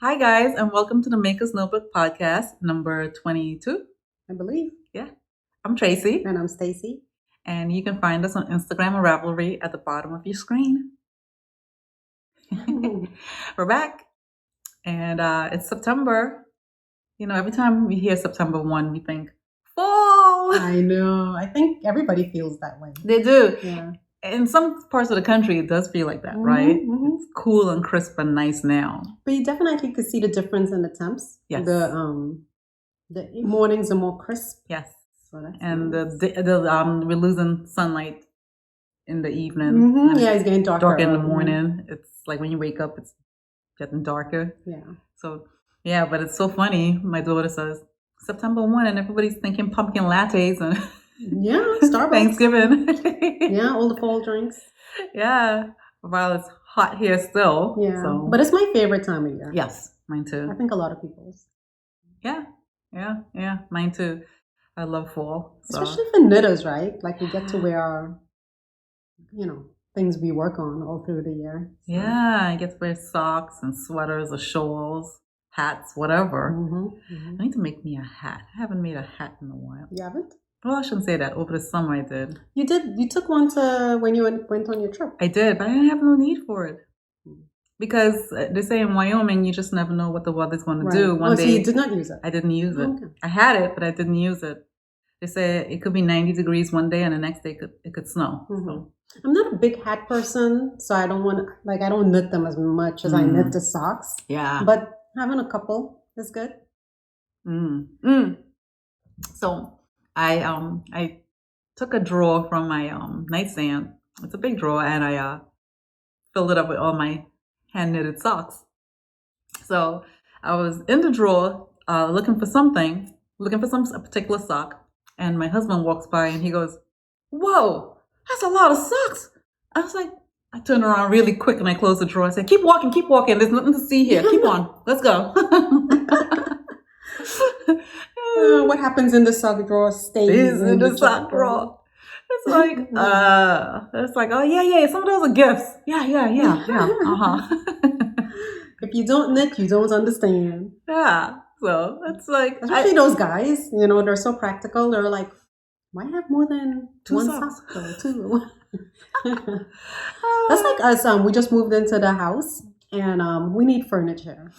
Hi, guys, and welcome to the Maker's Notebook podcast, number 22. I believe. Yeah. I'm Tracy. And I'm Stacy. And you can find us on Instagram or Ravelry at the bottom of your screen. We're back. And it's September. You know, every time we hear September 1, we think, fall! I know. I think everybody feels that way. They do. Yeah. In some parts of the country, it does feel like that, right? It's cool and crisp and nice now. But you definitely could see the difference in the temps. Yes. The mornings are more crisp. Yes. So and nice. we're losing sunlight in the evening. Yeah, it's getting darker. Darker in the morning. It's like when you wake up, it's getting darker. Yeah. So, yeah, but it's so funny. My daughter says, September 1, and everybody's thinking pumpkin lattes and yeah, Starbucks. Thanksgiving. Yeah, all the fall drinks. Yeah, while it's hot here still. Yeah, so. But it's my favorite time of year. Yes, mine too. I think a lot of people's. Yeah, mine too. I love fall. So. Especially for knitters, right? Like we get to wear our, things we work on all through the year. So. Yeah, I get to wear socks and sweaters or shawls, hats, whatever. I need to make me a hat. I haven't made a hat in a while. You haven't? Well, I shouldn't say that. Over the summer I did. You did? You took one to when you went on your trip? I did, but I didn't have no need for it. Because they say in Wyoming, you just never know what the weather's going to do. One day, so you did not use it? I didn't use it. Okay. I had it, but I didn't use it. They say it could be 90 degrees one day, and the next day it could snow. So. I'm not a big hat person, so I don't knit them as much as I knit the socks. Yeah. But having a couple is good. So I took a drawer from my nightstand. It's a big drawer, and I filled it up with all my hand knitted socks. So I was in the drawer looking for some particular sock, and my husband walks by and he goes, "Whoa, that's a lot of socks." I was like, I turned around really quick and I closed the drawer. I said, keep walking. There's nothing to see here. Keep on. Let's go." What happens in the sock drawer stays in the sock drawer. It's like, oh yeah. Some of those are gifts. Yeah. If you don't knit, you don't understand. Yeah. So it's like, especially those guys, they're so practical. They're like, why have more than one sock? Two. That's like us. We just moved into the house and we need furniture.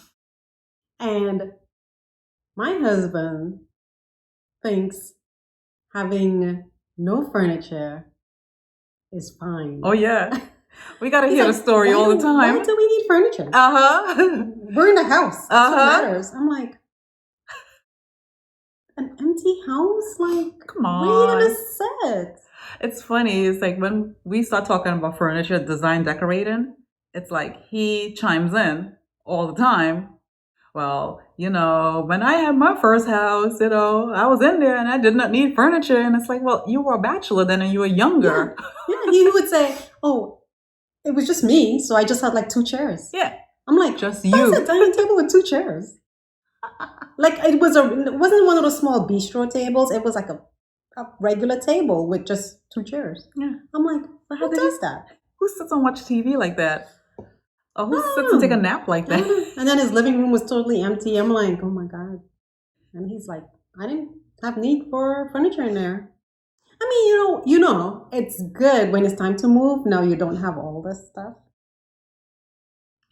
And my husband thinks having no furniture is fine. Oh yeah. We gotta hear the story all the time. Why do we need furniture? We're in the house. That's what matters. I'm like, an empty house? Like, come on. Where are you gonna sit? It's funny. It's like when we start talking about furniture, design, decorating, it's like he chimes in all the time. Well, when I had my first house, I was in there and I did not need furniture. And it's like, well, you were a bachelor then and you were younger. Yeah. He would say, oh, it was just me. So I just had like 2 chairs. Yeah. I'm like, just you. It's a dining table with 2 chairs. Like it wasn't one of those small bistro tables. It was like a regular table with just 2 chairs. Yeah. I'm like, well, who does that? Who sits and watch TV like that? Or who sits and take a nap like that? And then his living room was totally empty. I'm like, oh my God. And he's like, I didn't have need for furniture in there. I mean, it's good when it's time to move. Now you don't have all this stuff.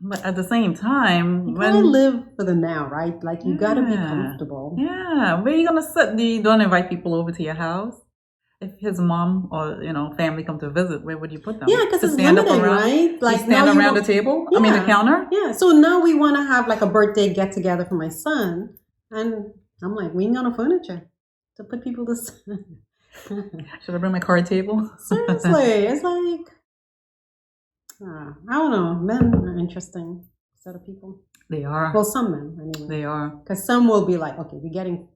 But at the same time, you gotta live for the now, right? Like you gotta be comfortable. Yeah. Where are you gonna sit? You don't invite people over to your house. If his mom or family come to visit, where would you put them? Yeah, because it's limited, right? Like stand around the table. Yeah. I mean the counter. Yeah. So now we want to have like a birthday get together for my son, and I'm like, we ain't got no furniture to put people to sit. Should I bring my card table? Seriously, it's like. I don't know. Men are interesting set of people. They are. Well, some men, anyway. They are. Because some will be like, okay, we're getting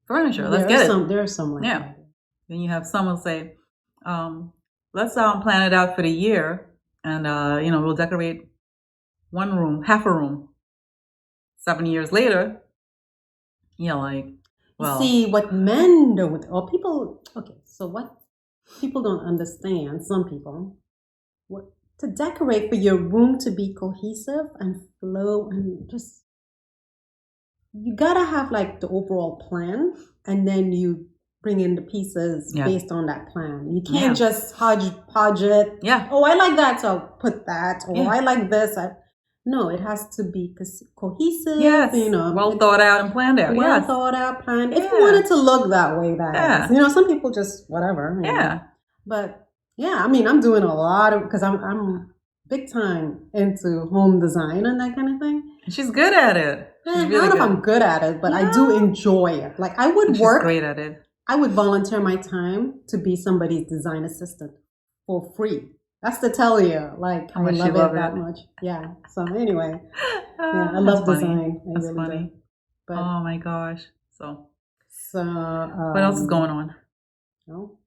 furniture. Let's get it. There are some like that. Then you have someone say, let's plan it out for the year, and we'll decorate one room, half a room. 7 years later, like, well, see what men do with or people. Okay, so what people don't understand. Some people to decorate for your room to be cohesive and flow and just you gotta have like the overall plan, and then you bring in the pieces based on that plan. You can't just hodgepodge it. Yeah. Oh, I like that, so I'll put that. Or I like this. No, it has to be cohesive. Yes. Well thought out and planned out. Well thought out, planned. If you want it to look that way, that is. Some people just whatever. Yeah. But yeah, I mean, I'm doing a lot of, because I'm big time into home design and that kind of thing. She's good at it. I don't know if I'm good at it, but I do enjoy it. Like I would work. She's great at it. I would volunteer my time to be somebody's design assistant for free. That's to tell you, like, I love it that much. Yeah. So anyway, I love design. That's funny. But, oh my gosh. So what else is going on? No,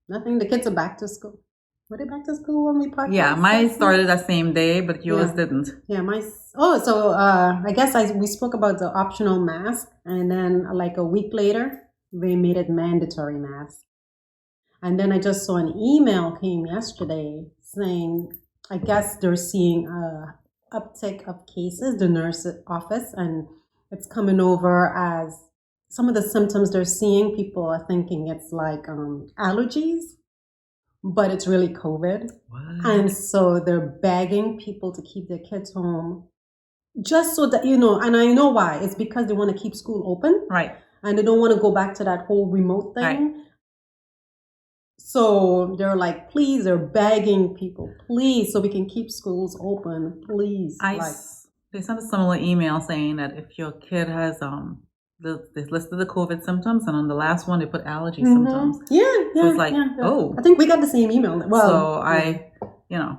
nothing. The kids are back to school. Were they back to school when we podcast? Yeah, mine started that same day, but yours didn't. Yeah, I guess we spoke about the optional mask, and then like a week later, they made it mandatory mask. And then I just saw an email came yesterday saying, I guess they're seeing a uptick of cases, the nurse office, and it's coming over as some of the symptoms they're seeing. People are thinking it's like allergies, but it's really COVID. What? And so they're begging people to keep their kids home just so that, and I know why. It's because they want to keep school open. Right. And they don't want to go back to that whole remote thing. Right. So they're like, please, they're begging people, please, so we can keep schools open, please. They sent a similar email saying that if your kid has they listed the COVID symptoms, and on the last one they put allergy symptoms. Yeah. So it's like, oh. I think we got the same email. Well, so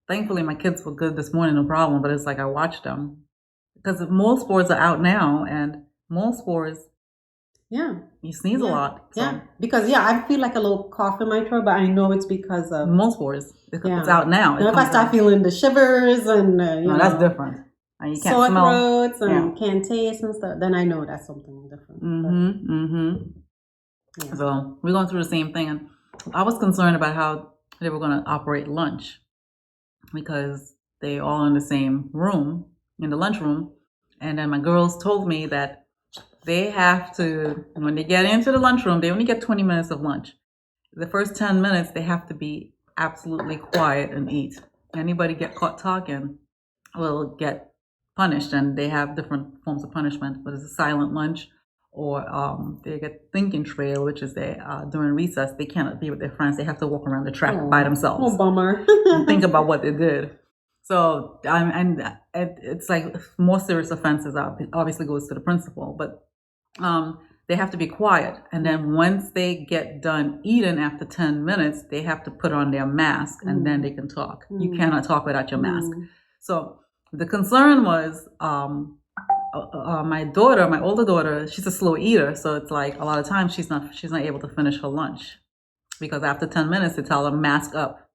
thankfully my kids were good this morning, no problem. But it's like I watched them because mold spores are out now, and mold spores. Yeah. You sneeze a lot. So. Yeah. Because, I feel like a little cough in my throat, but I know it's because of mold spores. It's out now. If I start feeling the shivers and, no, that's different. And you can't sore smell. throats and can't taste and stuff, then I know that's something different. Yeah. So we're going through the same thing. And I was concerned about how they were going to operate lunch because they all in the same room, in the lunchroom. And then my girls told me that they have to, when they get into the lunchroom, they only get 20 minutes of lunch. The first 10 minutes, they have to be absolutely quiet and eat. Anybody get caught talking will get punished, and they have different forms of punishment, but it's a silent lunch, or they get thinking trail, which is during recess, they cannot be with their friends. They have to walk around the track by themselves. Oh, bummer. And think about what they did. So, it's like more serious offenses obviously goes to the principal, but they have to be quiet. And then once they get done eating after 10 minutes, they have to put on their mask, and then they can talk. You cannot talk without your mask. So the concern was my older daughter, she's a slow eater. So it's like a lot of times she's not able to finish her lunch because after 10 minutes, they tell her mask up.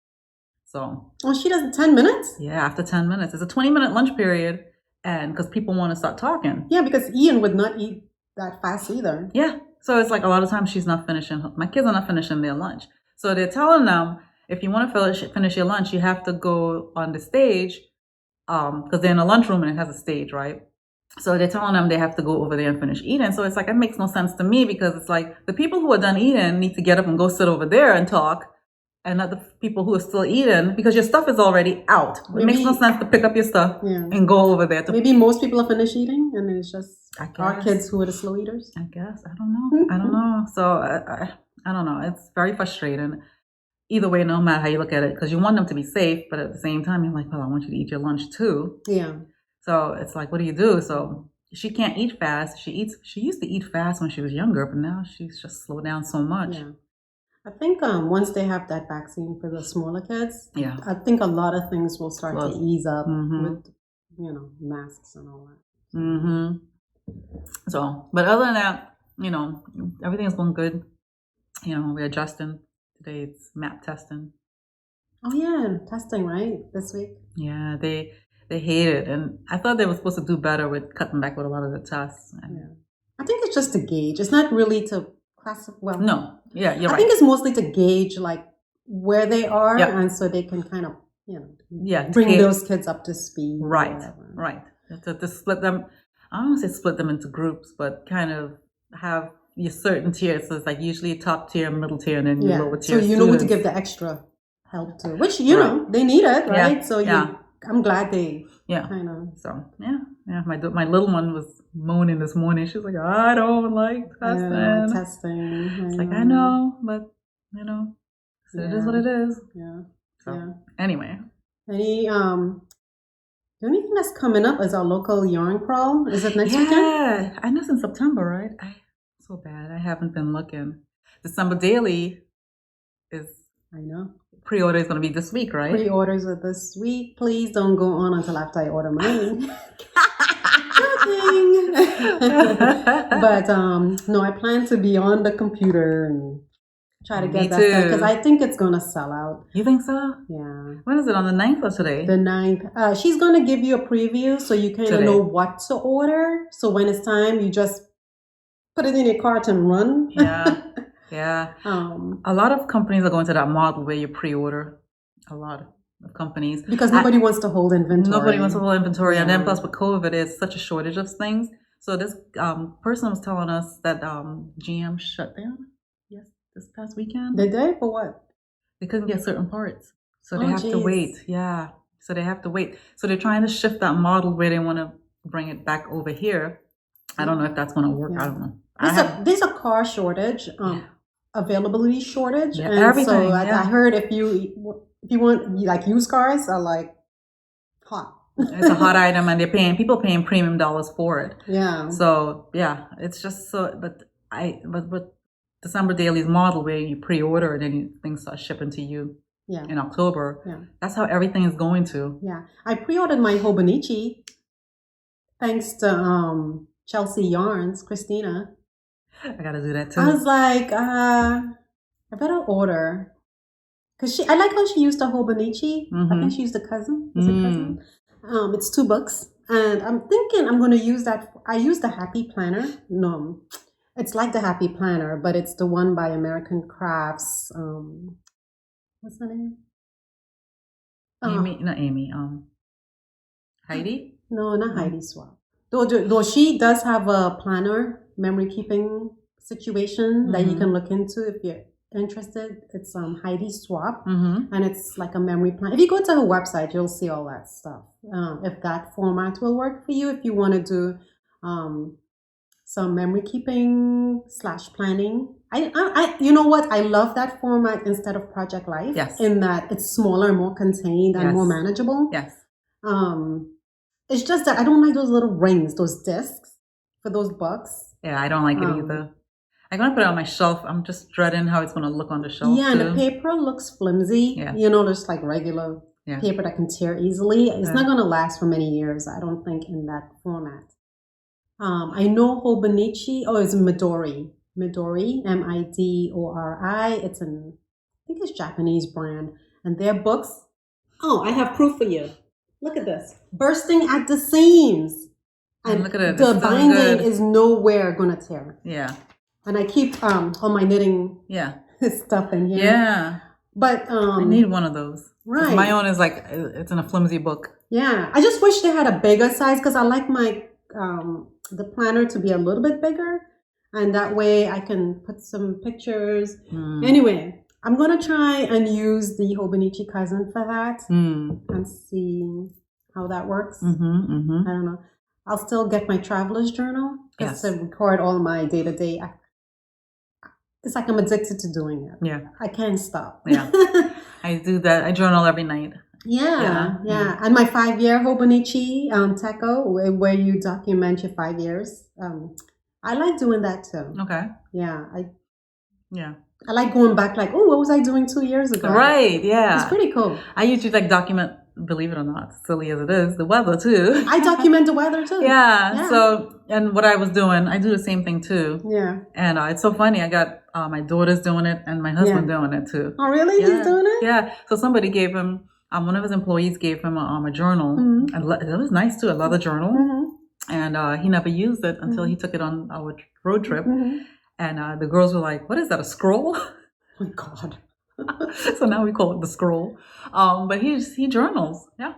So. Well, she does 10 minutes? Yeah, after 10 minutes. It's a 20-minute lunch period, and because people want to start talking. Yeah, because Ian would not eat that fast either. Yeah. So it's like a lot of times she's not finishing, my kids are not finishing their lunch. So they're telling them, if you want to finish your lunch, you have to go on the stage, because they're in a lunchroom and it has a stage, right? So they're telling them they have to go over there and finish eating. So it's like, it makes no sense to me, because it's like the people who are done eating need to get up and go sit over there and talk, and not the people who are still eating, because your stuff is already out. It makes no sense to pick up your stuff and go over there. Maybe most people are finished eating, and it's just our kids who are the slow eaters. I guess. I don't know. So I don't know. It's very frustrating. Either way, no matter how you look at it, because you want them to be safe, but at the same time, you're like, well, I want you to eat your lunch too. Yeah. So it's like, what do you do? So she can't eat fast. She used to eat fast when she was younger, but now she's just slowed down so much. Yeah. I think once they have that vaccine for the smaller kids, I think a lot of things will start to ease up with, masks and all that. So, but other than that, everything's going good. We're adjusting. Today it's map testing. Oh yeah, testing, right? This week. Yeah, they hate it, and I thought they were supposed to do better with cutting back with a lot of the tests. I think it's just to gauge. It's not really to classify. Well, no. Yeah, you're right. I think it's mostly to gauge like where they are, and so they can kind of bring those kids up to speed. Right. To split them. I don't want to say split them into groups, but kind of have your certain tiers. So it's like usually top tier, middle tier, and then your lower tier. So you know who to give the extra help to, which you know they need it, right? So I'm glad they kind of. So my little one was moaning this morning. She was like, I don't like testing. Yeah, testing. It's like I know, but you know, so it is what it is. Yeah. So anyway, the only thing that's coming up is our local yarn crawl. Is it next weekend? Yeah, I know it's in September, right? So bad. I haven't been looking. December Daily is. I know. Pre-order is going to be this week, right? Pre-orders are this week. Please don't go on until after I order mine. Joking. But no, I plan to be on the computer and try to get that stuff because I think it's going to sell out. You think so? Yeah. When is it? On the 9th or today? The 9th. She's going to give you a preview so you kind of know what to order. So when it's time, you just put it in your cart and run. Yeah. Yeah. A lot of companies are going to that model where you pre-order. A lot of companies. Because nobody wants to hold inventory. Nobody wants to hold inventory. Yeah. And then plus with COVID, there's such a shortage of things. So this person was telling us that GM shut down this past weekend. Did they? For what? They couldn't get certain parts. So they have to wait. Yeah. So they have to wait. So they're trying to shift that model where they want to bring it back over here. I don't know if that's going to work. Yeah. I don't know. There's a car shortage. Availability shortage, and everything. So I heard if you want like used cars are like hot. It's a hot item, and people paying premium dollars for it. Yeah. So it's just so. But December Daily's model where you pre-order and then things start shipping to you. Yeah. In October. Yeah. That's how everything is going to. Yeah. I pre-ordered my Hobonichi thanks to Chelsea Yarns, Christina. I gotta do that too. I was like, I better order. Because I like how she used the Hobonichi. Mm-hmm. I think she used the cousin. Is it cousin? It's $2. And I'm thinking I'm going to use that. I use the Happy Planner. No, it's like the Happy Planner, but it's the one by American Crafts. What's her name? Amy. Heidi? No, not Heidi Swap. Though she does have a planner memory keeping situation that you can look into if you're interested. It's Heidi Swap, and it's like a memory plan. If you go to her website, you'll see all that stuff. If that format will work for you, if you want to do some memory keeping / planning. I you know what? I love that format instead of Project Life. Yes. In that it's smaller, more contained, and more manageable. Yes. It's just that I don't like those little rings, those discs for those books. Yeah, I don't like it either. I'm going to put it on my shelf. I'm just dreading how it's going to look on the shelf. Yeah, and the paper looks flimsy. Yeah. You know, there's like regular paper that can tear easily. It's not going to last for many years, I don't think, in that format. I know Hobonichi. Oh, it's Midori. Midori, Midori. I think it's Japanese brand. And their books. Oh, I have proof for you. Look at this. Bursting at the seams. And look at it. The binding is nowhere going to tear. Yeah. And I keep all my knitting stuff in here. Yeah. But I need one of those. Right. My own is like, it's in a flimsy book. Yeah. I just wish they had a bigger size because I like my the planner to be a little bit bigger. And that way I can put some pictures. Anyway, I'm going to try and use the Hobonichi cousin for that and see how that works. I don't know. I'll still get my traveler's journal just to record all my day-to-day. It's like I'm addicted to doing it. Yeah. I can't stop. Yeah. I do that. I journal every night. Yeah. And my 5-year Hobonichi Techo, where you document your 5 years. I like doing that too. Okay. Yeah. I like going back like, oh, what was I doing 2 years ago? Right, yeah. It's pretty cool. I usually like document, believe it or not, silly as it is, the weather too. I document the weather too. Yeah. So, and what I was doing, I do the same thing too. Yeah. And it's so funny. I got my daughter's doing it and my husband doing it too. Oh, really? Yeah. He's doing it? Yeah. So somebody gave him, one of his employees gave him a journal. And it was nice too, a leather journal. And he never used it until he took it on our road trip. And the girls were like, what is that, a scroll? Oh my God. So now we call it the scroll. But he journals. Yeah.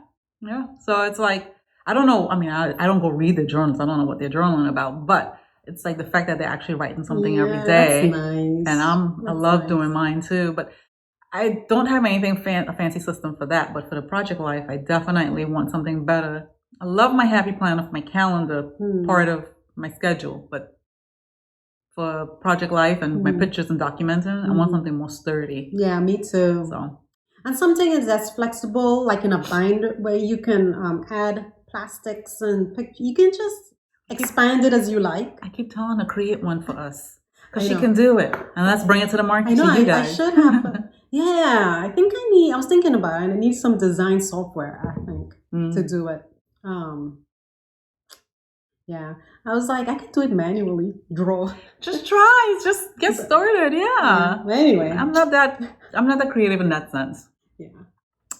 So it's like, I don't know. I mean, I don't go read the journals. I don't know what they're journaling about, but it's like the fact that they're actually writing something every day. That's nice. And I love doing mine too, but I don't have anything a fancy system for that. But for the project life, I definitely want something better. I love my happy planner for my calendar part of my schedule, but for project life and my pictures and documenting, I want something more sturdy. Yeah, me too. So, and something that's flexible, like in a binder where you can add plastics and you can just expand it as you like. I keep telling her create one for us because she can do it, and let's bring it to the market. I know. To you guys. I should have. Yeah, I think I was thinking about it. I need some design software. I think to do it. Yeah, I was like, I can do it manually. Draw. Just try. Just get started. Yeah. Anyway, I'm not that creative in that sense. Yeah.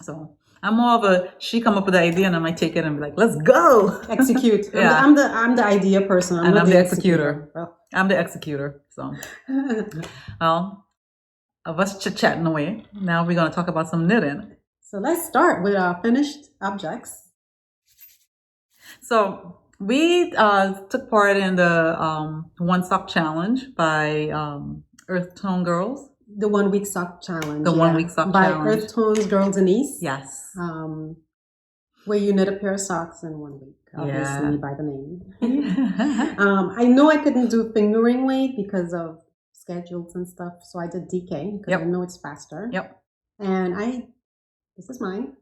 So I'm more of a she come up with the idea and I might take it and be like, let's go execute. Yeah. I'm the idea person. I'm the executor. I'm the executor. So well, of us chit-chatting away. Now we're gonna talk about some knitting. So let's start with our finished objects. So we took part in the One Sock Challenge by Earth Tone Girls. The 1 week sock challenge. The 1 week sock by challenge. By Earth Tone's girl Denise. Yes. Where you knit a pair of socks in 1 week, obviously by the name. I know I couldn't do fingering weight because of schedules and stuff, so I did DK because I know it's faster. Yep. And this is mine.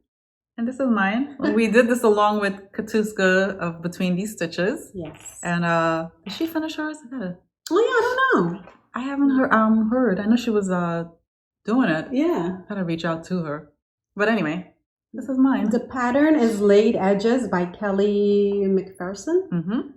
And this is mine. We did this along with Katuska of Between These Stitches. Yes. And did she finish hers? Oh yeah, I don't know. I haven't heard. I know she was doing it. Yeah. Gotta reach out to her. But anyway, this is mine. The pattern is Laid Edges by Kellie Macpherson.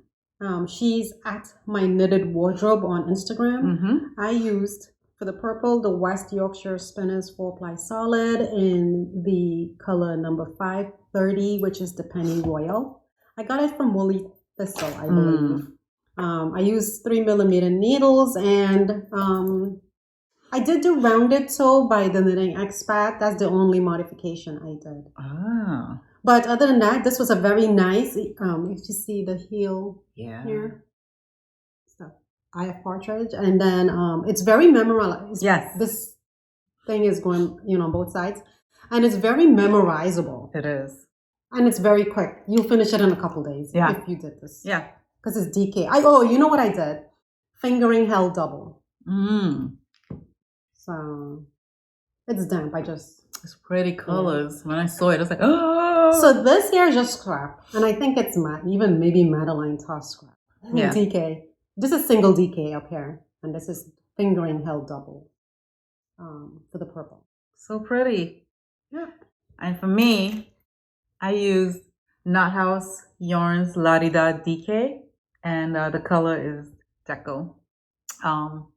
She's at My Knitted Wardrobe on Instagram. I used, for the purple, the West Yorkshire Spinners 4-ply solid in the color number 530, which is the Penny Royal. I got it from Woolly Thistle, I believe. I used 3mm needles, and I did do rounded toe by the Knitting Expat. That's the only modification I did. But other than that, this was a very nice, if you see the heel here, so I have partridge, and then it's very memorized. Yes. This thing is going, both sides, and it's very memorizable. It is. And it's very quick. You'll finish it in a couple days if you did this. Yeah. Because it's DK. You know what I did? Fingering held double. So it's damp. It's pretty colors. When I saw it, I was like, oh. So this here is just scrap. And I think it's even maybe Madeline Toss scrap. Yeah. DK. This is single DK up here. And this is fingering held double for the purple. So pretty. Yeah. And for me, I used Knot House Yarns La Di Da DK. And the color is Deco. How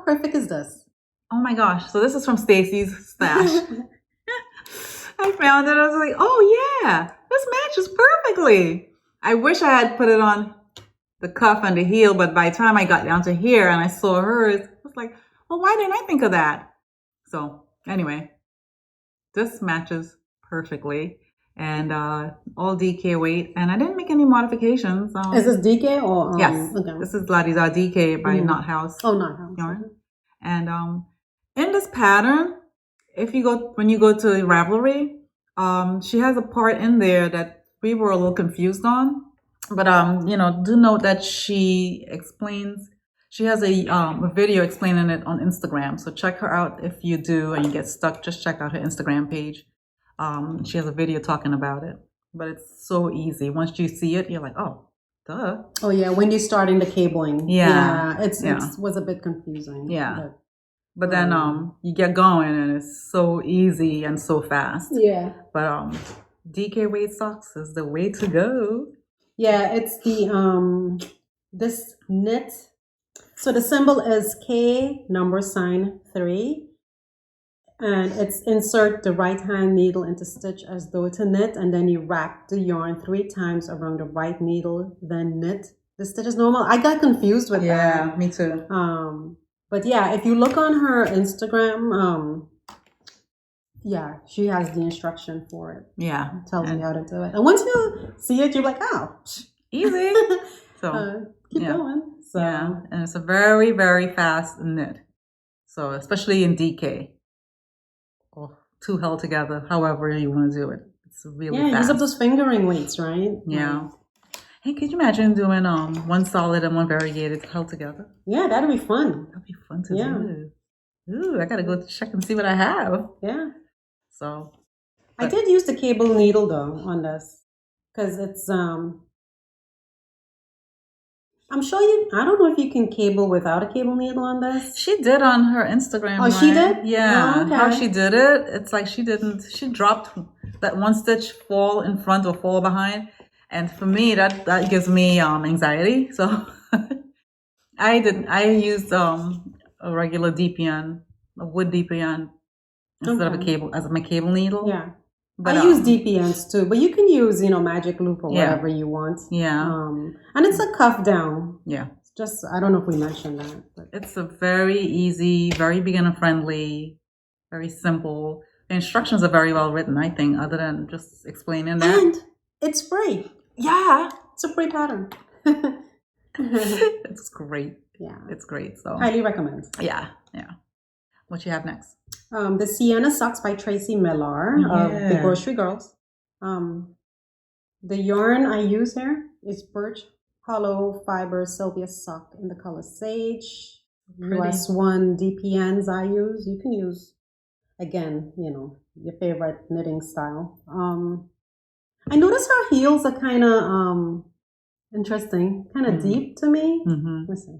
perfect is this? Oh my gosh. So this is from Stacy's stash. I found it. I was like, oh yeah, this matches perfectly. I wish I had put it on the cuff and the heel, but by the time I got down to here and I saw hers, I was like, well, why didn't I think of that? So anyway, this matches perfectly. And all DK weight, and I didn't make any modifications. Is this DK or yes? Okay. This is La Di Da DK by Knot House. Oh, Knot House yarn. And in this pattern, when you go to Ravelry, she has a part in there that we were a little confused on. But do note that she explains. She has a video explaining it on Instagram. So check her out if you do and you get stuck. Just check out her Instagram page. She has a video talking about it, but it's so easy. Once you see it, you're like, oh, duh. Oh yeah, when you're starting the cabling. It was a bit confusing. Yeah. But then you get going and it's so easy and so fast. Yeah. But DK weight socks is the way to go. Yeah, it's the this knit. So the symbol is K #3. And it's insert the right hand needle into stitch as though to knit, and then you wrap the yarn 3 times around the right needle, then knit the stitches normal. I got confused with that. Yeah, me too. But yeah, if you look on her Instagram, Yeah, she has the instruction for it. Yeah. It tells me how to do it. And once you see it, you're like, oh, easy. So keep going. So yeah, and it's a very, very fast knit. So especially in DK, or two held together, however you want to do it. It's really fast. Use up those fingering weights, right? Yeah. Hey, could you imagine doing one solid and one variegated held together? Yeah, that'd be fun. That'd be fun to do. Ooh, I gotta go check and see what I have. Yeah. So I did use the cable needle though on this, because it's I'm sure I don't know if you can cable without a cable needle on this. She did on her Instagram. Oh, right? She did? Yeah. Oh, okay. How she did it, it's like she dropped that one stitch fall in front or fall behind. And for me, that gives me anxiety. So I used a regular DPN, a wood DPN, instead of a cable, as my cable needle. Yeah. But, I use DPNs too, but you can use, magic loop or whatever you want. Yeah. And it's a cuff down. Yeah. It's just, I don't know if we mentioned that. But. It's a very easy, very beginner friendly, very simple. The instructions are very well written, I think, other than just explaining that. And it's free. Yeah. It's a free pattern. It's great. Yeah. It's great. So highly recommend. Yeah. Yeah. What you have next? The Siena Socks by Tracy Millar of the Grocery Girls. The yarn I use here is Birch Hollow Fiber Sylvia Sock in the color Sage. US 1 DPNs I use. You can use, again, your favorite knitting style. I notice her heels are kind of interesting, kind of deep to me. Mm-hmm. Let's see.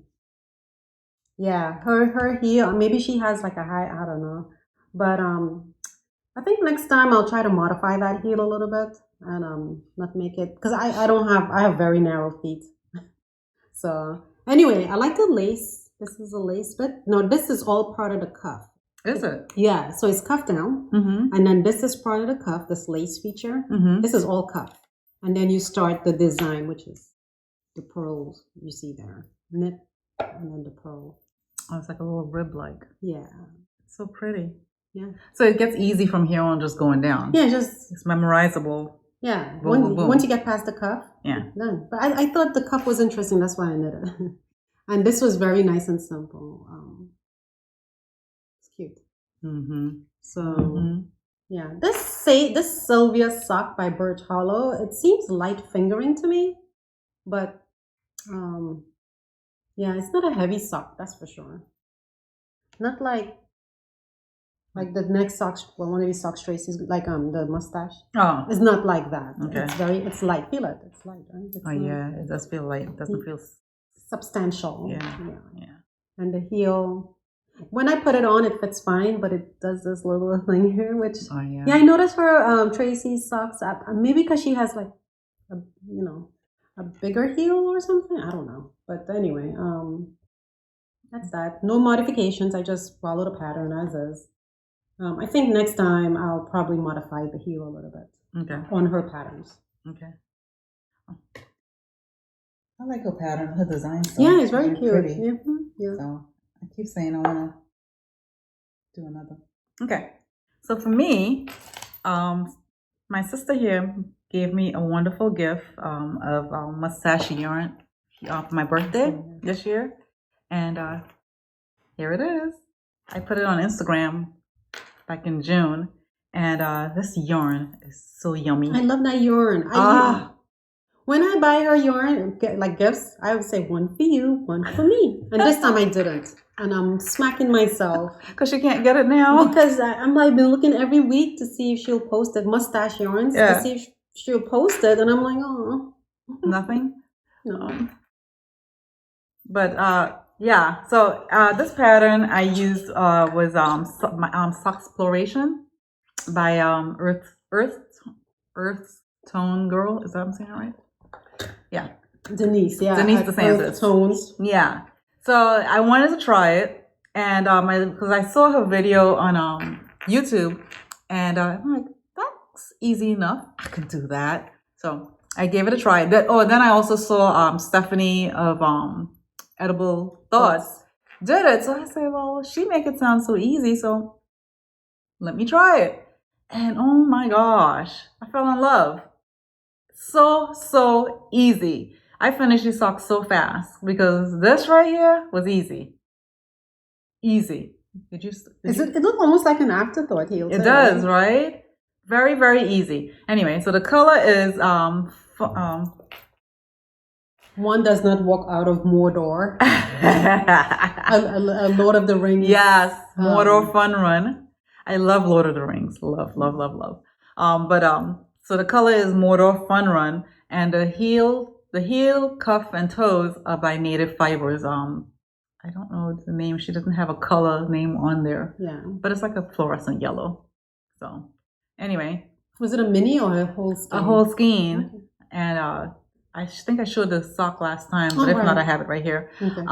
Yeah, her heel, maybe she has like a high, I don't know. But I think next time I'll try to modify that heel a little bit and not make it, because I have very narrow feet. So anyway, I like the lace. This is a lace bit. No, this is all part of the cuff. Is it? Yeah, so it's cuffed down. Mm-hmm. And then this is part of the cuff, this lace feature. Mm-hmm. This is all cuff. And then you start the design, which is the pearls you see there. Knit and then the pearl. Oh, it's like a little rib-like. Yeah. It's so pretty. Yeah. So it gets easy from here on, just going down. Yeah, it's memorizable. Yeah. Boom, boom, boom. Once you get past the cuff. Yeah. Done. But I thought the cuff was interesting. That's why I knit it. And this was very nice and simple. It's cute. Mm-hmm. So yeah, this Sylvia sock by Birch Hollow. It seems light fingering to me, but yeah, it's not a heavy sock, that's for sure. Not like the next socks, one of these socks Tracy's, like the mustache. Oh, it's not like that. Okay. It's light. Feel it. It's light, right? Yeah, it does feel light. It doesn't feel substantial. Yeah. And the heel, when I put it on, it fits fine, but it does this little thing here, which I noticed her Tracy's socks. Maybe because she has like a bigger heel or something. I don't know. But anyway, that's that. No modifications. I just follow the pattern as is. I think next time I'll probably modify the heel a little bit. Okay. On her patterns. Okay. I like her pattern, her design. Yeah, it's very cute. Pretty. Yeah. So I keep saying I want to do another. Okay. So for me, my sister here gave me a wonderful gift of mustache yarn for my birthday this year. And here it is. I put it on Instagram back in June. And this yarn is so yummy. I love that yarn. When I buy her yarn, like gifts, I would say one for you, one for me. And this time I didn't. And I'm smacking myself. Because you can't get it now? Because I've been looking every week to see if she'll post it, mustache yarns, to see if she'll post it. And I'm like, oh. Nothing? No. But, yeah. So this pattern I used was my Soxploration by Earth Tone Girl. Is that what I'm saying it right? Yeah. Denise, yeah. Denise DeSantis. Tones. Yeah. So I wanted to try it, and because I saw her video on YouTube, and I'm like, that's easy enough. I can do that. So I gave it a try. Then I also saw Stephanie of Edible Thoughts did it. So I said, well, she make it sound so easy, so let me try it. And oh my gosh, I fell in love. So easy. I finished these socks so fast because this right here was easy. Easy. It looks almost like an afterthought heel. It does, right? Very, very easy. Anyway, so the color is one does not walk out of Mordor. a Lord of the Rings. Yes, Mordor fun run. I love Lord of the Rings. Love. So the color is Mordor fun run, and the heel, cuff, and toes are by Native Fibers. I don't know the name. She doesn't have a color name on there. Yeah. But it's like a fluorescent yellow. So anyway. Was it a mini or a whole skein? A whole skein. Okay. And I think I showed the sock last time, but if not, I have it right here. Okay.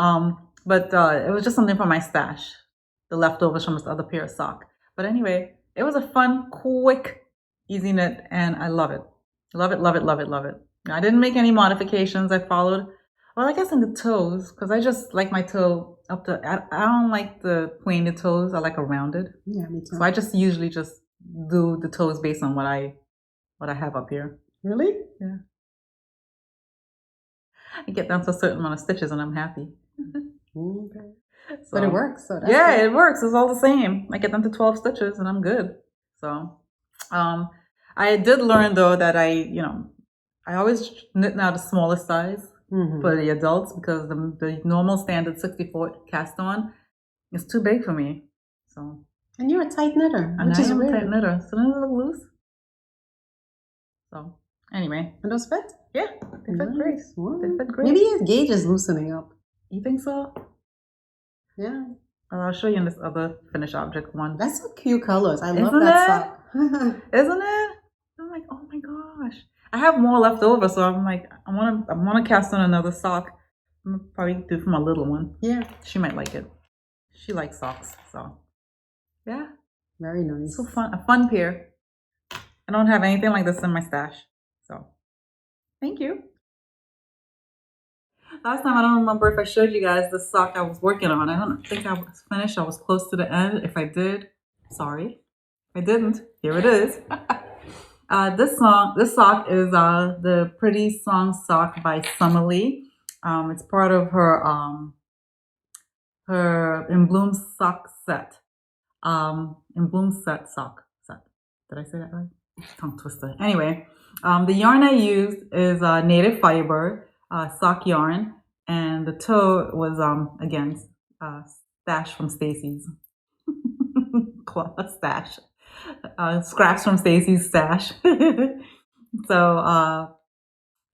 But it was just something from my stash. The leftovers from this other pair of sock. But anyway, it was a fun, quick, easy knit, and I love it. Love it. I didn't make any modifications. I followed. Well, I guess in the toes, because I just like my toe up to, I don't like the pointed toes. I like a rounded. Yeah, me too. So I just usually just do the toes based on what I have up here. Really? Yeah. I get down to a certain amount of stitches and I'm happy. Okay. So, but it works. So that's yeah, good. It works. It's all the same. I get down to 12 stitches and I'm good. So, I did learn though that I always knit now the smallest size. For the adults because the normal standard 64 cast on is too big for me. So and you're a tight knitter, and which I is am weird. a tight knitter, so doesn't it look loose? So anyway, and those fit? Yeah, they fit great. Well, they fit great. Maybe his gauge is loosening up. You think so? Yeah. Well, I'll show you in this other finished object one. That's some cute colors. I love that sock. Isn't it? I'm like, oh my gosh. I have more left over, so I'm like, I want to cast on another sock. I'm gonna probably do for my little one. Yeah, she might like it. She likes socks, so yeah, very nice. So fun, a fun pair. I don't have anything like this in my stash, so thank you. Last time I don't remember if I showed you guys the sock I was working on. I don't think I was finished. I was close to the end. If I did, sorry. If I didn't, here it is. This sock is the Pretty Song sock by Summer Lee. It's part of her In Bloom sock set. In Bloom sock set. Did I say that right? Tongue twister. Anyway, the yarn I used is Native Fiber sock yarn, and the toe was again stash from Stacy's stash. Scraps from Stacy's stash. So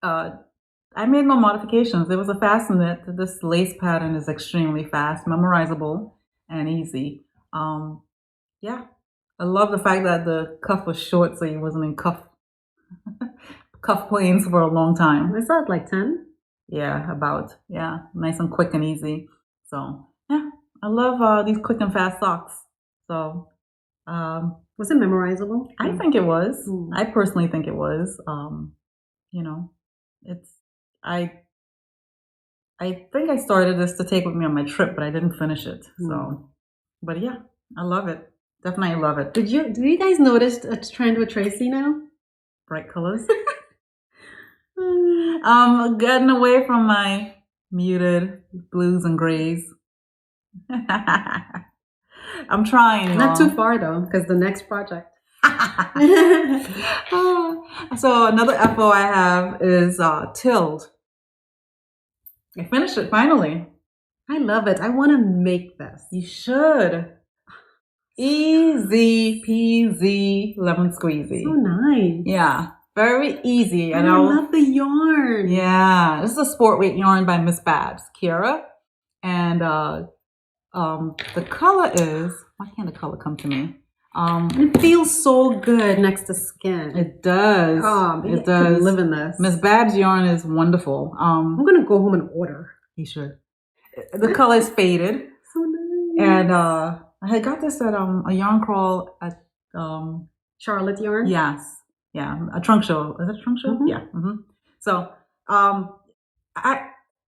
I made no modifications. It was a fast knit. This lace pattern is extremely fast, memorizable, and easy. Yeah, I love the fact that the cuff was short, so you wasn't in cuff planes for a long time. Is that like 10? Yeah, about. Yeah, nice and quick and easy. So yeah, I love these quick and fast socks. So. Was it memorizable? I think it was. I personally think it was. I think I started this to take with me on my trip, but I didn't finish it. So, but yeah, I love it. Definitely love it. Do you guys notice a trend with Tracy now? Bright colors. Getting away from my muted blues and grays. I'm trying. Not too far though, because the next project. So another FO I have is Tilled. I finished it finally. I love it. I want to make this. You should. Easy peasy lemon squeezy. So nice. Yeah, very easy. And I love the yarn. Yeah, this is a sport weight yarn by Miss Babs, Kiara, and the color is. Why can't the color come to me? It feels so good next to skin. It does. It does. Live in this. Miss Babs yarn is wonderful. I'm gonna go home and order. You should. The color is faded. So nice. And I had got this at a yarn crawl at Charlotte Yarn. Yes. Yeah. A trunk show. Is it a trunk show? Mm-hmm. Yeah. Mm-hmm. So I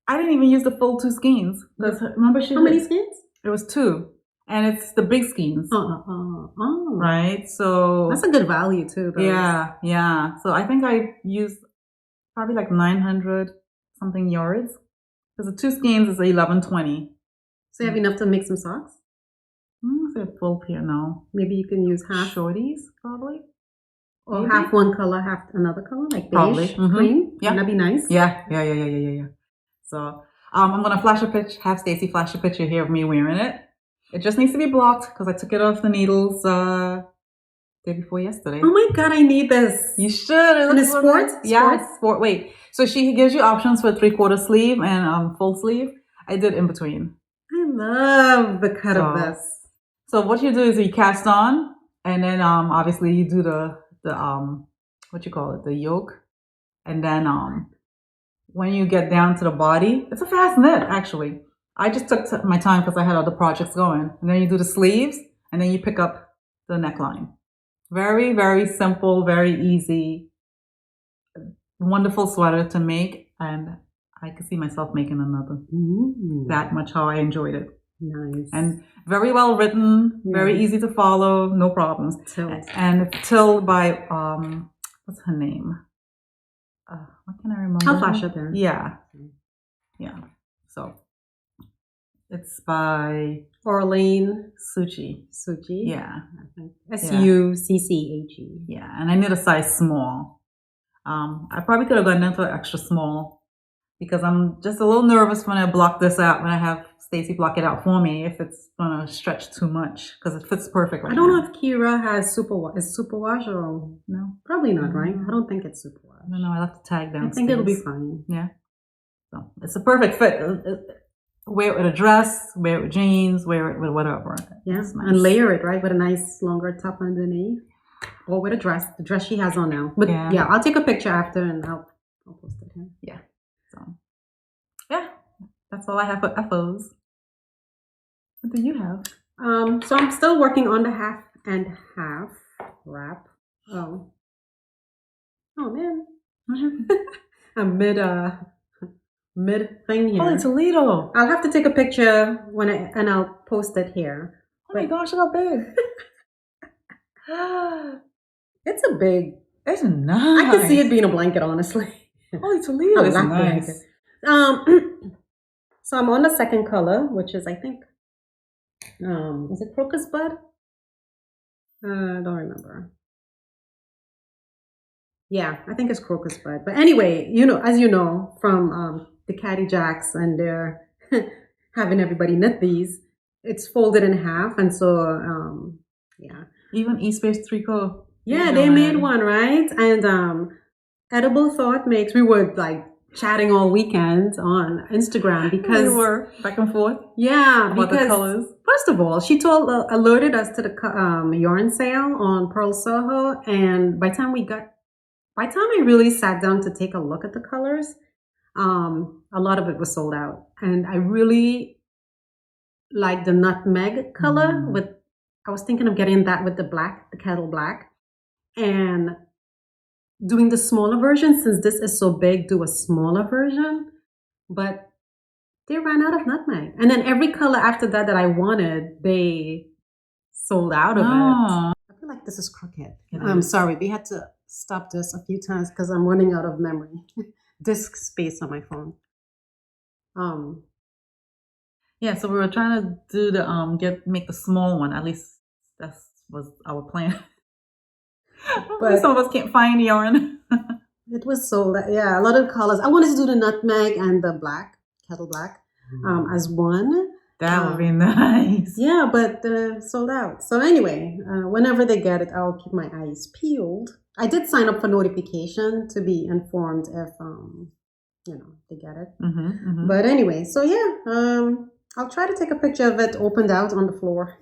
didn't even use the full 2 skeins. Remember How many skeins? It was 2. and it's the big skeins, right? So that's a good value too. Though. Yeah. So I think I used probably like 900 something yards because the 2 skeins is 1120. So you have enough to make some socks? They're full pair now. Maybe you can use half shorties, probably. Or Maybe. half one color, half another color, like beige, probably. cream. Yeah, that'd be nice. Yeah. So I'm gonna flash a picture. Have Stacy flash a picture here of me wearing it. It just needs to be blocked because I took it off the needles day before yesterday. Oh my god, I need this. You should. And it's sports? Yeah, sport. Wait. So she gives you options for 3/4 sleeve and full sleeve. I did in between. I love the cut of this. So what you do is you cast on, and then obviously you do the what you call it, the yoke, and then when you get down to the body, it's a fast knit actually. I just took my time because I had other projects going, and then you do the sleeves, and then you pick up the neckline. Very, very simple, very easy, wonderful sweater to make, and I could see myself making another. That much how I enjoyed it. Nice. And very well written, very easy to follow, no problems. And it's tilled by, what's her name? What can I remember? I'll flash it there. Yeah. So it's by Orlane. Sucche. Yeah. Sucche. Yeah, and I knit a size small. I probably could have gone into an extra small because I'm just a little nervous when I block this out, when I have Stacy block it out for me, if it's gonna stretch too much because it fits perfect right now. I don't know if Kira has superwash or no, probably not, right? I don't think it's superwash. I don't know. I'll have to tag down. I think it'll be fine. Yeah. So it's a perfect fit. Wear it with a dress, wear it with jeans, wear it with whatever. Yeah, nice. And layer it right with a nice longer top underneath, or with a dress. The dress she has on now. But yeah, I'll take a picture after and I'll post it here. Yeah. So yeah, that's all I have for FOs. What do you have? So I'm still working on the half and half wrap. Oh man, I'm mid thing here. Oh, Toledo. I'll have to take a picture and I'll post it here. Oh my gosh, look how big. It's a big. It's nice. I can see it being a blanket, honestly. Oh, Toledo is nice. So I'm on the second color, which is, I think, is it crocus bud? I don't remember. Yeah, I think it's crocus bud. But anyway, as you know from the Caddy Jacks, and they're having everybody knit these, it's folded in half, and so yeah. Even East-Based Tricot. Yeah, they made one, right? And Edible Thought makes. We were like chatting all weekend on Instagram because we were back and forth. Yeah, about the colors. First of all, she alerted us to the yarn sale on Purl Soho, and by the time I really sat down to take a look at the colors, a lot of it was sold out, and I really like the nutmeg color. I was thinking of getting that with the black, the kettle black, and doing the smaller version. Since this is so big, do a smaller version, but they ran out of nutmeg. And then every color after that I wanted, they sold out of it. I feel like this is crooked. I'm sorry, we had to stop this a few times because I'm running out of memory. Disk space on my phone. Yeah, so we were trying to do the make the small one. At least that was our plan. But some of us can't find yarn. It was sold. Yeah, a lot of colors. I wanted to do the nutmeg and the black, kettle black, as one. That would be nice. Yeah, but sold out. So anyway, whenever they get it, I'll keep my eyes peeled. I did sign up for notification to be informed if they get it. But anyway, so yeah, I'll try to take a picture of it opened out on the floor.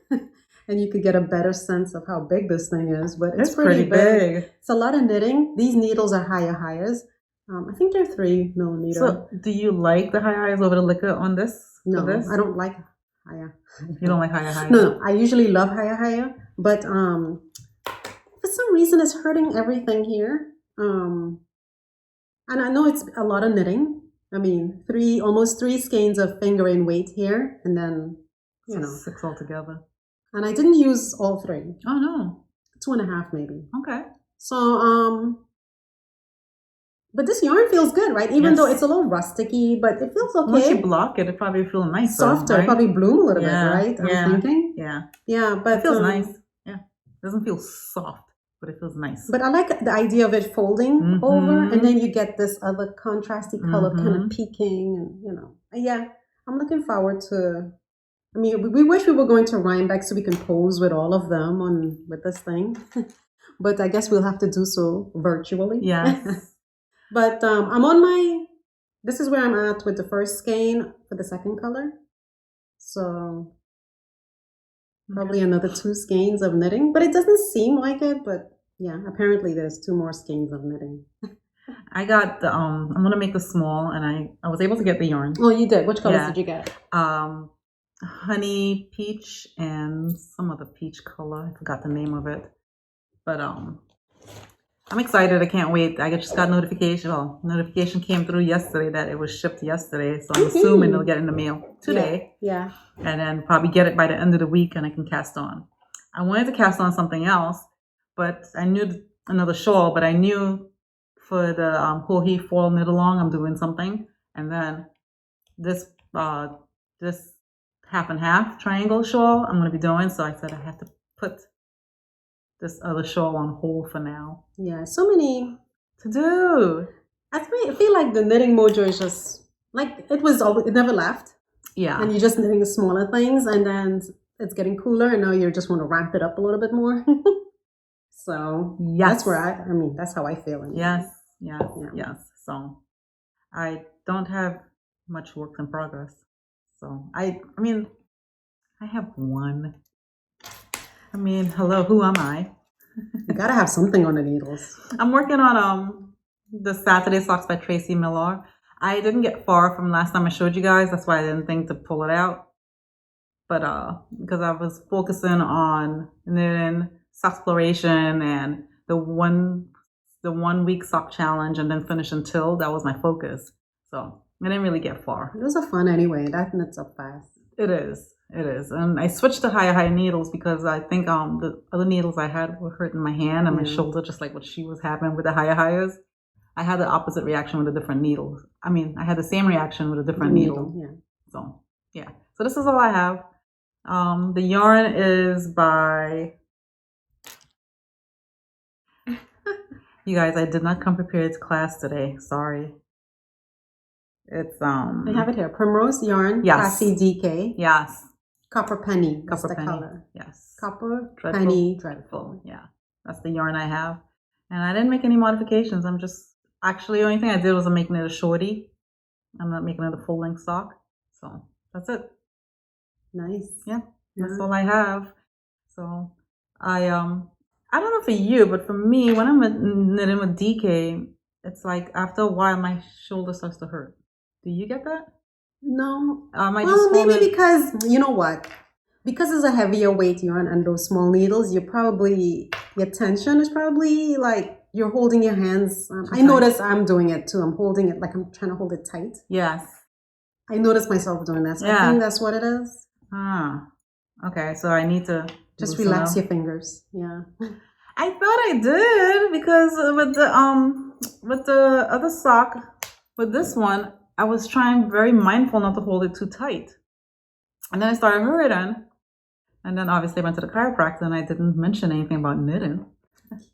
And you could get a better sense of how big this thing is. But it's pretty big. It's a lot of knitting. These needles are hires. I think they're 3 millimeter. So do you like the hires over the liquor on this? No, I don't like higher. You don't like higher? No, I usually love higher. But for some reason, it's hurting everything here. And I know it's a lot of knitting. I mean, almost 3 skeins of fingering weight here. And then, 6 altogether. And I didn't use all 3. Oh no. 2.5 maybe. Okay. So, but this yarn feels good, right? Even though it's a little rusticy, but it feels okay. Once you block it, it probably feels nicer. Softer, right? Probably bloom a little bit, right? I'm thinking. Yeah. Yeah, but it feels nice. Yeah. It doesn't feel soft, but it feels nice. But I like the idea of it folding over, and then you get this other contrasty color kind of peeking, and yeah, I'm looking forward to. I mean, we wish we were going to Rhinebeck so we can pose with all of them with this thing, but I guess we'll have to do so virtually. Yes. But I'm on this is where I'm at with the first skein for the second color. So probably another 2 skeins of knitting, but it doesn't seem like it, but yeah, apparently there's 2 more skeins of knitting. I got the, I'm going to make a small, and I was able to get the yarn. Oh, you did? Which colors did you get? Honey peach and some other peach color. I forgot the name of it. But I'm excited. I can't wait. I just got notification. Well, notification came through yesterday that it was shipped yesterday. So I'm assuming it'll get in the mail today. Yeah. And then probably get it by the end of the week, and I can cast on. I wanted to cast on something else, but I knew another shawl, but I knew for the Hohi fall knit along, I'm doing something. And then this half and half triangle shawl I'm going to be doing. So I said I have to put this other shawl on hold for now. Yeah, so many to do. I feel like the knitting mojo is just like it never left. Yeah. And you're just knitting smaller things, and then it's getting cooler, and now you just want to ramp it up a little bit more. So that's where that's how I feel. Yes. So I don't have much work in progress. So I have one. Hello, who am I? You gotta have something on the needles. I'm working on the Saturday socks by Tracy Millar. I didn't get far from last time I showed you guys. That's why I didn't think to pull it out. But because I was focusing on knitting Soxploration and the 1 week sock challenge, and then finish until that was my focus. So I didn't really get far. Those are fun anyway. That knits up fast. It is. And I switched to high needles because I think the other needles I had were hurting my hand and my shoulder, just like what she was having with the highs. I had the opposite reaction with a different needle. I had the same reaction with a different needle. Yeah. So yeah. So this is all I have. The yarn is by. You guys, I did not come prepared to class today. Sorry. It's I have it here. Primrose yarn. Yes. Classy DK. Yes. Copper penny. That's Copper the penny. color. Yes. Copper Dreadful. penny dreadful. Yeah. That's the yarn I have. And I didn't make any modifications. I'm just the only thing I did was I'm making it a shorty. I'm not making it a full length sock. So that's it. Nice. Yeah. That's all I have. So I don't know for you, but for me, when I'm knitting with DK, it's like after a while my shoulder starts to hurt. Do you get that? No. Maybe because you know what? Because it's a heavier weight yarn and those small needles, your tension is probably like you're holding your hands. I notice I'm doing it too. I'm holding it like I'm trying to hold it tight. Yes. I notice myself doing that. So I think that's what it is. Okay. So I need to just relax your fingers. Yeah. I thought I did because with the other sock, with this one, I was trying very mindful not to hold it too tight. And then I started hurting. And then obviously I went to the chiropractor and I didn't mention anything about knitting.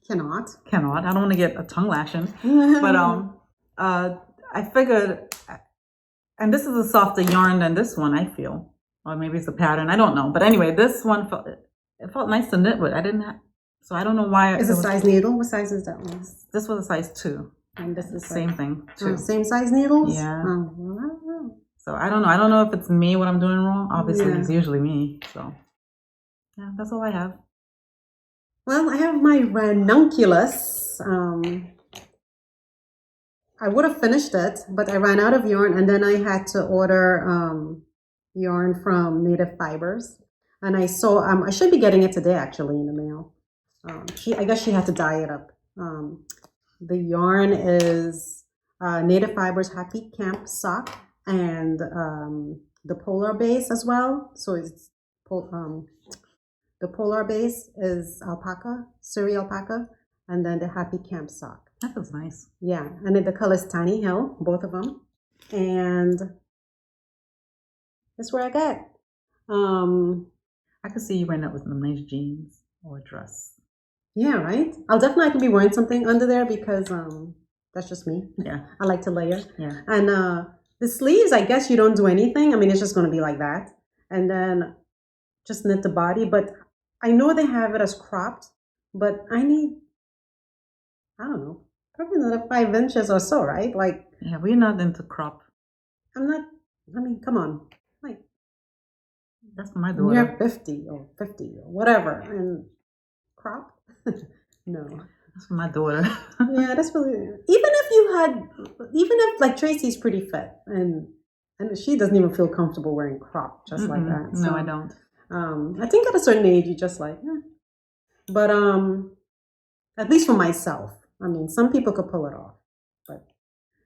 Cannot. I don't want to get a tongue lashing. But I figured, and this is a softer yarn than this one, I feel. Or maybe it's a pattern. I don't know. But anyway, this one felt nice to knit with. So I don't know why. Is it size needle? What size is that one? This was a size 2. And this is same thing, 2. Same size needles? Yeah. Oh, well, I don't know. So I don't know. I don't know if it's me, what I'm doing wrong. Obviously, it's usually me. So yeah, that's all I have. Well, I have my Ranunculus. I would have finished it, but I ran out of yarn, and then I had to order yarn from Native Fibers. And I saw, I should be getting it today, actually, in the mail. I guess she had to dye it up. The yarn is Native Fibers Happy Camp sock and the polar base as well. So it's The polar base is alpaca, Surrey alpaca, and then the happy camp sock. That looks nice. Yeah, and then the color is Tiny Hill, both of them. And that's where I got. I could see you wearing that with some nice jeans or a dress. Yeah, right? I'll definitely be wearing something under there because that's just me. Yeah. I like to layer. Yeah. And the sleeves, I guess you don't do anything. I mean, it's just going to be like that. And then just knit the body. But I know they have it as cropped, but I need, I don't know, probably another 5 inches or so, right? Like, yeah, we're not into crop. I'm not, I mean, come on. Like, that's for my daughter. You're 50 or whatever. And crop? No. That's for my daughter. Yeah, that's really, even if like Tracy's pretty fit and she doesn't even feel comfortable wearing crop just like that. No, So, I don't. I think at a certain age you just like, But at least for myself, I mean, some people could pull it off. But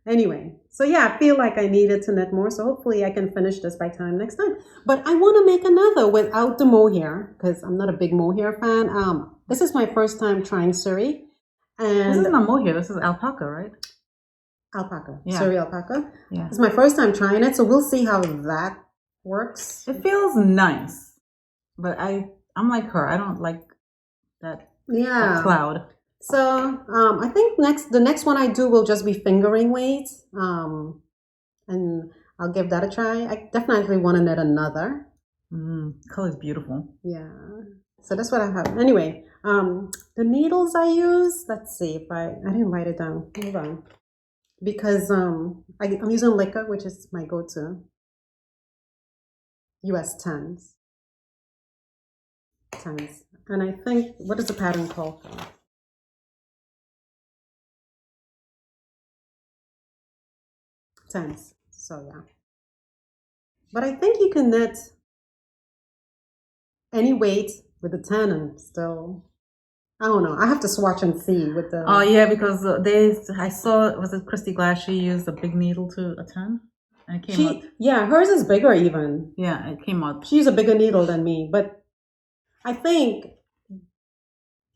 anyway, so yeah, I feel like I needed to knit more. So hopefully I can finish this by time next time. But I want to make another without the mohair because I'm not a big mohair fan. This is my first time trying Surrey. And this is not mohair. This is alpaca, right? Alpaca. Yeah. Surrey alpaca. Yeah. It's my first time trying it, so we'll see how that works. It feels nice, but I'm like her. I don't like that cloud. So I think the next one I do will just be fingering weights. And I'll give that a try. I definitely want to knit another. Color's beautiful. Yeah. So that's what I have. Anyway, the needles I use, let's see if I didn't write it down. Hold on. Because I'm using Liquor, which is my go-to. US 10s. And I think, what is the pattern called for? Tens. So yeah. But I think you can knit any weight with a 10 and still, I don't know. I have to swatch and see with the. Oh yeah, because I saw, was it Christy Glass? She used a big needle to a 10, and it came out. Yeah, hers is bigger even. Yeah, it came out. She used a bigger needle than me, but I think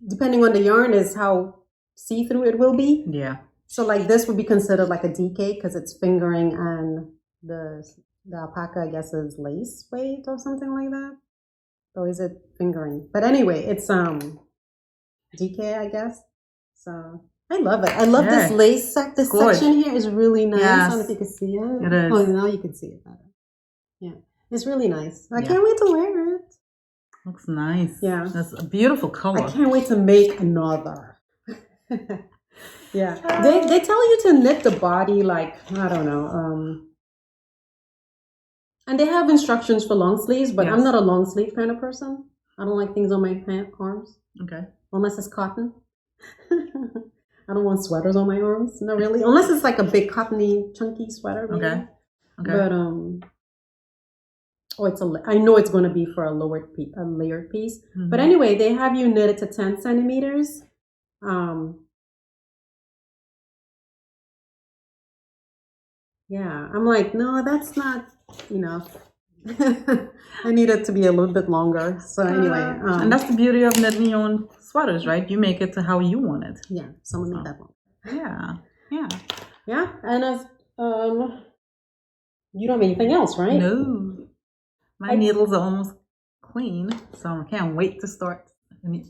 depending on the yarn is how see-through it will be. Yeah. So like this would be considered like a DK because it's fingering and the alpaca I guess is lace weight or something like that. Or is it fingering? But anyway, it's DK I guess. So I love it. I love this lace this section here is really nice. Yes. I don't know if you can see it. It is. Oh, now you can see it better. Yeah, it's really nice. I can't wait to wear it. Looks nice. Yeah, that's a beautiful color. I can't wait to make another. Yeah, they tell you to knit the body like, I don't know, and they have instructions for long sleeves, but I'm not a long sleeve kind of person. I don't like things on my arms. Okay. Unless it's cotton. I don't want sweaters on my arms. Not really. Unless it's like a big cottony, chunky sweater. Maybe. Okay. But I know it's going to be for a layered piece. Mm-hmm. But anyway, they have you knit it to 10 centimeters. Yeah, I'm like, no, that's not enough. I need it to be a little bit longer. So anyway. And that's the beauty of knitting your own sweaters, right? You make it to how you want it. Yeah, someone made that one. Yeah. And as you don't have anything else, right? No. My needles are almost clean, so I can't wait to start.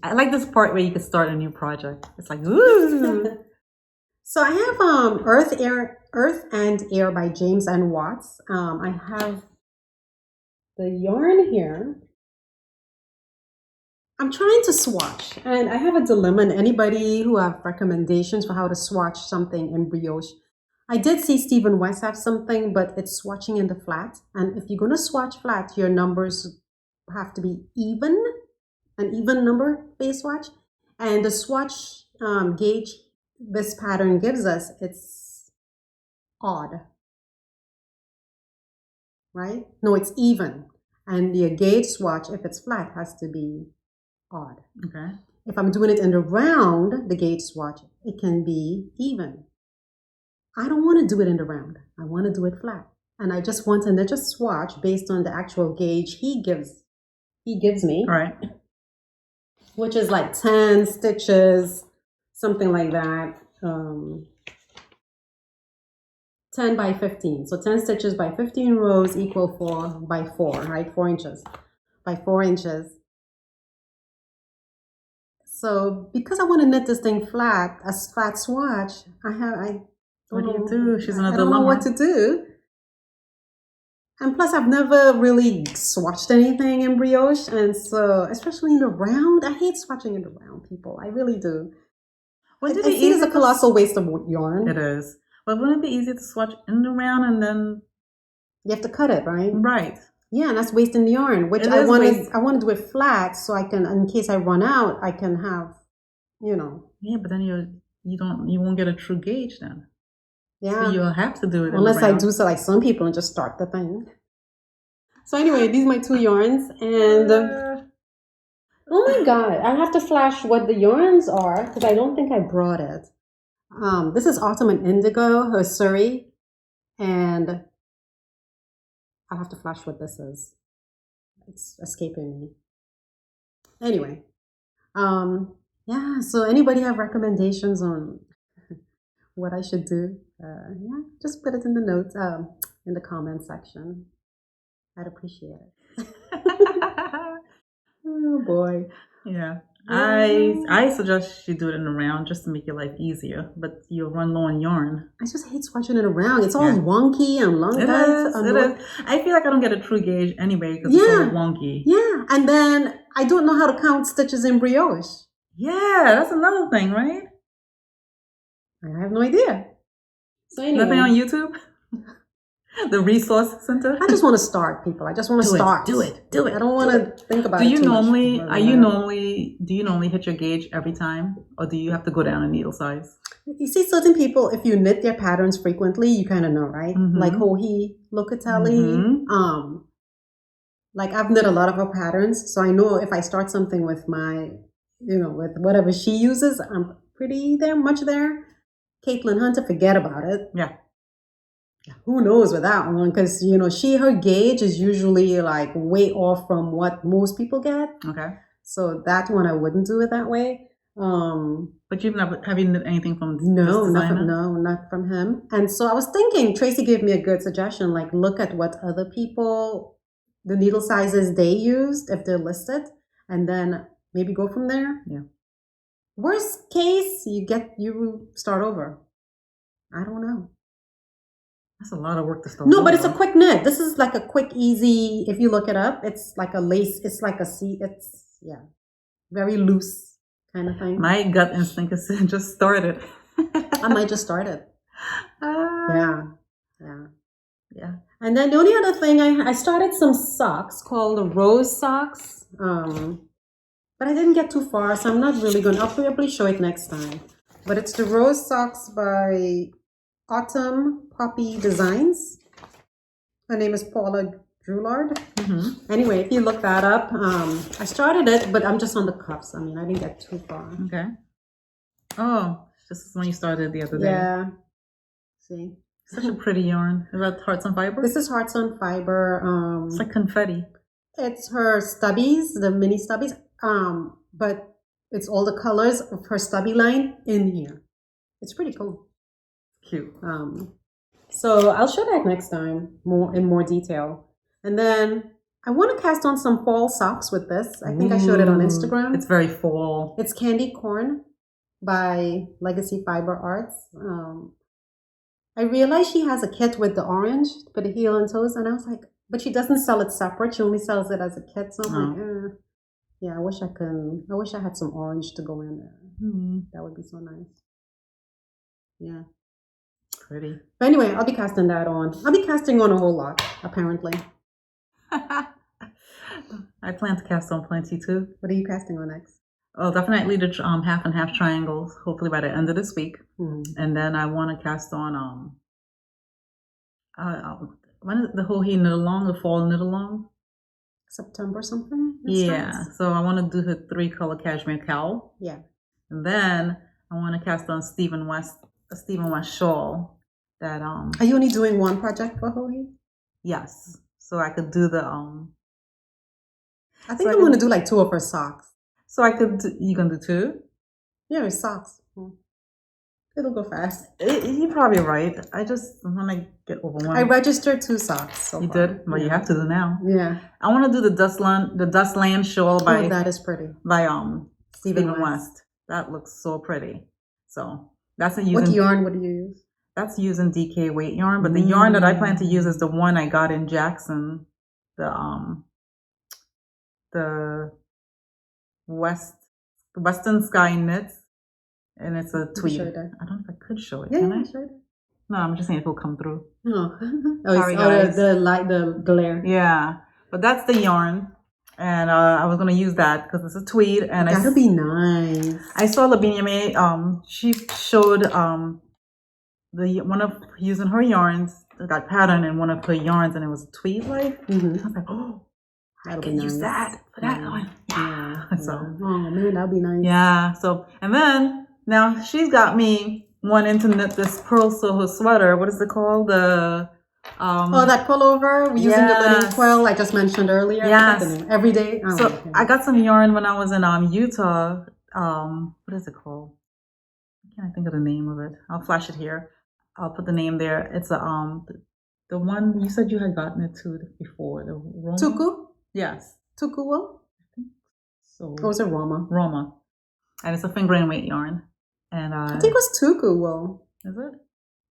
I like this part where you can start a new project. It's like, ooh. So I have Earth and Air by James N. Watts. I have the yarn here. I'm trying to swatch, and I have a dilemma. And anybody who have recommendations for how to swatch something in brioche, I did see Stephen West have something, but it's swatching in the flat. And if you're going to swatch flat, your numbers have to be even, an even number base swatch. And the swatch gauge this pattern gives us, it's odd. Right? No, it's even. And the gauge swatch, if it's flat, has to be odd. Okay. If I'm doing it in the round, the gauge swatch, it can be even. I don't want to do it in the round. I want to do it flat. And I just want to knit a swatch based on the actual gauge he gives me. Right. which is like 10 stitches, something like that. 10 by 15. So 10 stitches by 15 rows equal 4 by 4, right? 4 inches by 4 inches. So because I want to knit this thing flat, a flat swatch, what do you do? She's in a I don't know what to do. And plus, I've never really swatched anything in brioche. And so, especially in the round, I hate swatching in the round, people. I really do. I see it as a colossal waste of yarn. It is. But wouldn't it be easy to swatch in the round and then... You have to cut it, right? Right. Yeah, and that's wasting the yarn, which I want to do it flat so I can, in case I run out, I can have, you know. Yeah, but then you won't get a true gauge then. Yeah. So you'll have to do it unless I do so like some people and just start the thing. So anyway, these are my 2 yarns, and oh my god, I have to flash what the yarns are because I don't think I brought it. This is Autumn and Indigo, her Surrey, and I'll have to flash what this is. It's escaping me. Anyway, yeah. So anybody have recommendations on what I should do? Yeah, just put it in the notes, in the comment section. I'd appreciate it. Oh boy. Yeah. I suggest you do it in a round just to make your life easier, but you'll run low on yarn. I just hate swatching it around. It's all wonky and long. It is. I feel like I don't get a true gauge anyway because it's all wonky. Yeah, and then I don't know how to count stitches in brioche. Yeah, that's another thing, right? I have no idea. So anyway. Nothing on YouTube? The resource center? I just want to start, people. I just want to start. Do it. I don't want to think about it. Do you normally hit your gauge every time? Or do you have to go down a needle size? You see certain people, if you knit their patterns frequently, you kind of know, right? Mm-hmm. Like Hohi, Locatelli. Mm-hmm. Like I've knit a lot of her patterns. So I know if I start something with my, with whatever she uses, I'm much there. Caitlin Hunter, forget about it. Yeah. Who knows with that one? Because, her gauge is usually like way off from what most people get. Okay. So that one, I wouldn't do it that way. But have you knit anything from No, not from him. And so I was thinking, Tracy gave me a good suggestion, like look at what other people, the needle sizes they used, if they're listed, and then maybe go from there. Yeah. Worst case, you start over. I don't know. That's a lot of work to start. No, but it's a quick knit. This is like a quick, easy, if you look it up, it's like a lace, it's like very loose kind of thing. My gut instinct is to just start it. I might just start it. Yeah. And then the only other thing, I started some socks called the Rose socks. But I didn't get too far, so I'm not really I'll probably show it next time. But it's the Rose socks by Autumn Poppy Designs. Her name is Paula Drulard. Mm-hmm. Anyway, if you look that up, I started it, but I'm just on the cuffs. I mean, I didn't get too far. Okay. Oh, this is when you started the other day. Yeah. See? Such a pretty yarn. Is that Hearts on Fiber? This is Hearts on Fiber. It's like confetti. It's her stubbies, the mini stubbies. But it's all the colors of her stubby line in here. It's pretty cool. Cute. So I'll show that next time in more detail. And then I want to cast on some fall socks with this. I think I showed it on Instagram. It's very fall. It's Candy Corn by Legacy Fiber Arts. I realized she has a kit with the orange for the heel and toes, and I was like, but she doesn't sell it separate. She only sells it as a kit. So I'm like, yeah, I wish I had some orange to go in there. Mm-hmm. That would be so nice. Yeah. Pretty. But anyway, I'll be casting that on. I'll be casting on a whole lot, apparently. I plan to cast on plenty too. What are you casting on next? Oh, definitely the half and half triangles, hopefully by the end of this week. Mm-hmm. And then I want to cast on when is the Hohi knit along, the fall knit along? September something? Yeah. So I want to do her 3-color cashmere cowl. Yeah. And then I want to cast on Stephen West shawl. That Are you only doing one project for Hohi? Yes. So I could do the I think I'm going to do like 2 of her socks. So you can do 2? Yeah, it's socks. It'll go fast. You're probably right. I just want to get overwhelmed. I registered 2 socks. So you far. did? Well, you have to do now. Yeah. I want to do the Dustland shawl by that is pretty. By Stephen West. That looks so pretty. So that's using. What yarn would you use? That's using DK weight yarn, but the yarn that I plan to use is the one I got in Jackson. The Western Sky Knits. And it's a tweed. I don't know if I could show it. Can I? Show it. No, I'm just saying it will come through. Oh, sorry, guys. The light, the glare. Yeah, but that's the yarn, and I was gonna use that because it's a tweed, and that'll be nice. I saw Lavinia May. She showed one of using her yarns, that pattern in one of her yarns, and it was a tweed like. I was like, oh. I can use that for that one. Yeah. So, oh man, that'd be nice. Yeah. So, and then. Now, she's got me wanting to knit this Purl Soho sweater. What is it called? The that pullover using the linen quill I just mentioned earlier. Yes. Every day. Oh, so okay. I got some yarn when I was in Utah. What is it called? I can't think of the name of it. I'll flash it here. I'll put the name there. It's the one you said you had gotten it to before. The Roma? Tuku? Yes. Tuku wool? I think so. Or was it Roma? Roma. And it's a fingering weight yarn. And I think it was Tuku wool. Is it?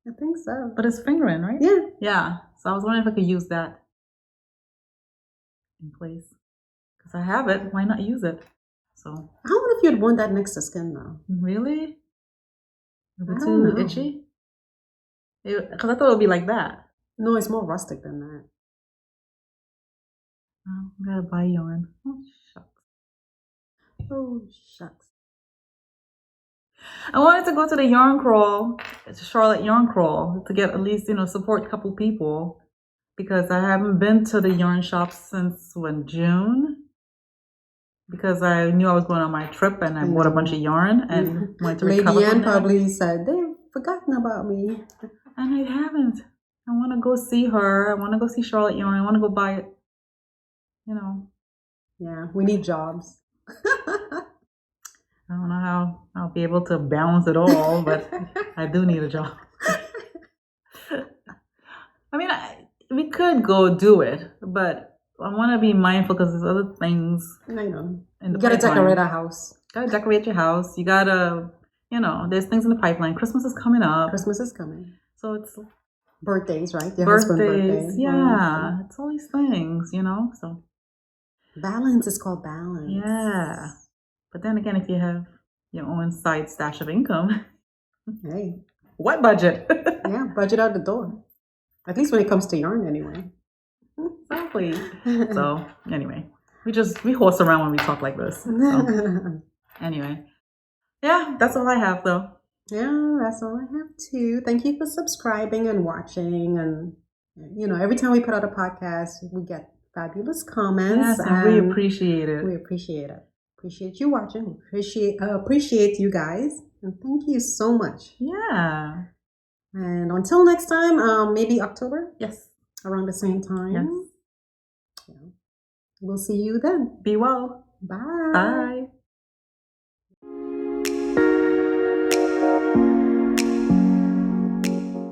I think so. But it's fingering, right? Yeah. Yeah. So I was wondering if I could use that in place. Because I have it. Why not use it? So. I wonder if you'd want that next to skin though. Really? Is it too itchy? Because I thought it would be like that. No, it's more rustic than that. Oh, I gotta buy yarn. Oh, shucks. Oh, shucks. I wanted to go to the yarn crawl, Charlotte yarn crawl, to get at least, support a couple people, because I haven't been to the yarn shop since June, because I knew I was going on my trip and I bought a bunch of yarn and wanted to recover. Lady Ann probably said, they've forgotten about me. And I haven't. I want to go see her. I want to go see Charlotte yarn. I want to go buy it, Yeah, we need jobs. I don't know how I'll be able to balance it all, but I do need a job. I mean, we could go do it, but I want to be mindful because there's other things. I know. You got to decorate our house. Got to decorate your house. You got to, there's things in the pipeline. Christmas is coming up. Christmas is coming. So it's... Birthdays, right? Your husband's birthday. Yeah. It's all these things, so... Balance is called balance. Yeah. But then again, if you have your own side stash of income, hey, what budget? Yeah, budget out the door. At least when it comes to yarn, anyway. Exactly. So anyway, we horse around when we talk like this. So, anyway, yeah, that's all I have though. Yeah, that's all I have too. Thank you for subscribing and watching, and every time we put out a podcast, we get fabulous comments. Yes, and we appreciate it. We appreciate it. Appreciate you watching. Appreciate you guys. And thank you so much. Yeah. And until next time, maybe October? Yes. Around the same time. Yes. Yeah. We'll see you then. Be well. Bye. Bye.